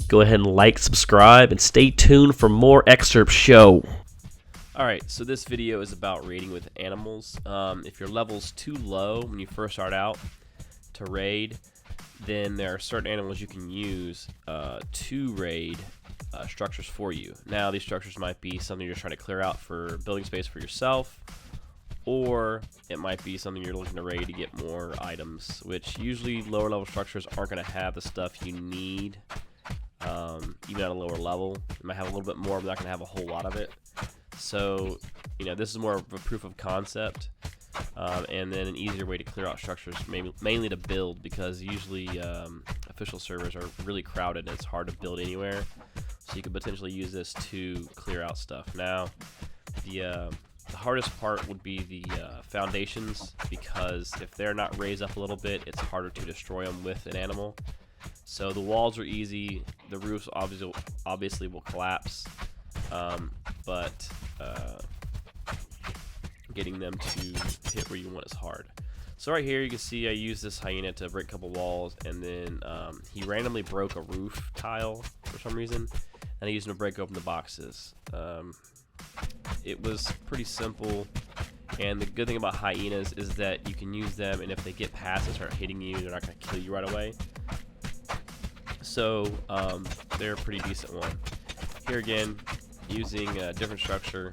Go ahead and like, subscribe, and stay tuned for more XcerptShow. Alright, so this video is about raiding with animals. If your level's too low when you first start out to raid, then there are certain animals you can use to raid structures for you. Now, these structures might be something you're trying to clear out for building space for yourself, or it might be something you're looking to raid to get more items, which usually lower level structures aren't going to have the stuff you need, even at a lower level. You might have a little bit more, but not going to have a whole lot of it. So, this is more of a proof of concept, and then an easier way to clear out structures, mainly to build, because usually official servers are really crowded and it's hard to build anywhere. So you could potentially use this to clear out stuff. Now, the hardest part would be the foundations, because if they're not raised up a little bit, it's harder to destroy them with an animal. So the walls are easy, the roofs obviously will collapse, but getting them to hit where you want is hard. So right here you can see I used this hyena to break a couple walls, and then he randomly broke a roof tile for some reason, and I used him to break open the boxes. It was pretty simple, and the good thing about hyenas is that you can use them, and if they get past and start hitting you, they're not going to kill you right away. So they're a pretty decent one. Here again, using a different structure,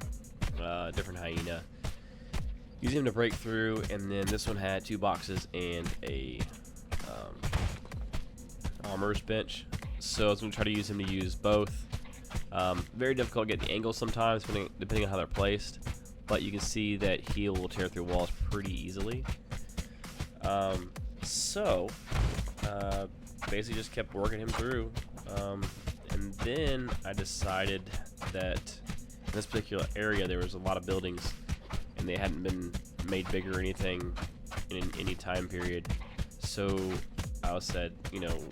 different hyena, using him to break through, and then this one had 2 boxes and a armorer's bench. So I was going to try to use him to use both. Very difficult to get the angles sometimes, depending on how they're placed, but you can see that he will tear through walls pretty easily. Basically just kept working him through, and then I decided that in this particular area there was a lot of buildings, and they hadn't been made bigger or anything in any time period. So I said,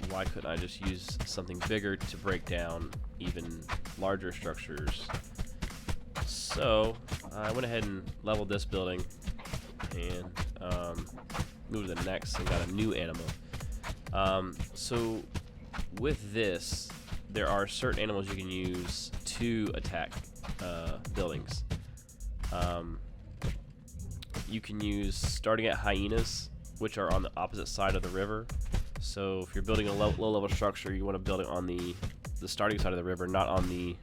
why couldn't I just use something bigger to break down even larger structures? So I went ahead and leveled this building and moved to the next and got a new animal. So with this, there are certain animals you can use to attack buildings. You can use starting at hyenas, which are on the opposite side of the river. So if you're building a low level structure, you want to build it on the starting side of the river, not on the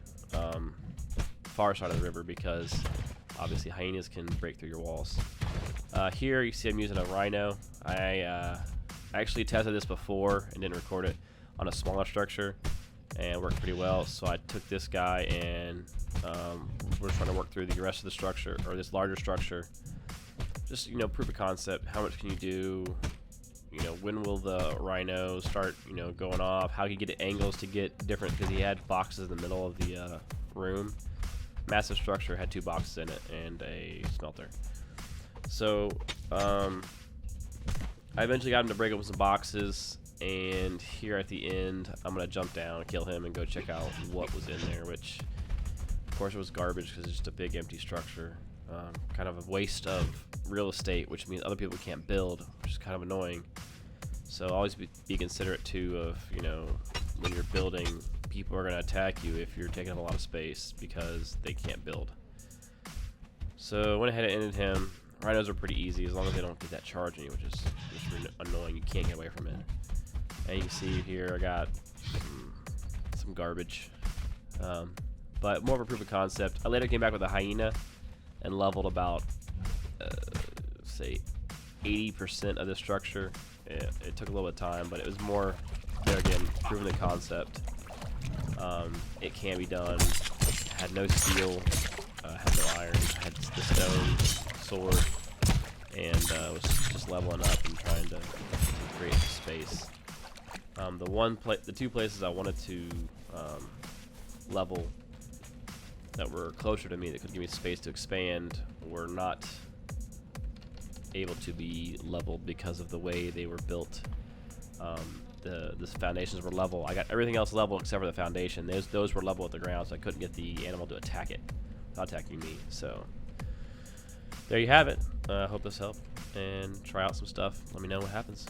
far side of the river, because obviously hyenas can break through your walls. Here you see I'm using a rhino. I actually tested this before and didn't record it on a smaller structure, and it worked pretty well. So I took this guy, and we're trying to work through the rest of the structure, or this larger structure. Just proof of concept. How much can you do? When will the rhino start going off? How can you get the angles to get different, because he had boxes in the middle of the room. Massive structure, had 2 boxes in it and a smelter. So I eventually got him to break open some boxes, and here at the end I'm gonna jump down, kill him, and go check out what was in there, which of course it was garbage, because it's just a big empty structure. Kind of a waste of real estate, which means other people can't build, which is kind of annoying. So always be considerate too of when you're building, people are going to attack you if you're taking up a lot of space, because they can't build. So I went ahead and ended him. Rhinos are pretty easy as long as they don't get that charge on you, which is just really annoying. You can't get away from it. And you can see here I got some garbage, but more of a proof of concept. I later came back with a hyena and leveled about say 80% of the structure. It took a little bit of time, but it was more, there again, proving the concept. It can be done. Had no steel, had no iron, had the stone sword, and was just leveling up and trying to create space. The 2 places I wanted to level that were closer to me, that could give me space to expand, were not able to be leveled because of the way they were built. The foundations were level. I got everything else level except for the foundation. Those were level with the ground, so I couldn't get the animal to attack it without attacking me. So there you have it. I hope this helped, and try out some stuff. Let me know what happens.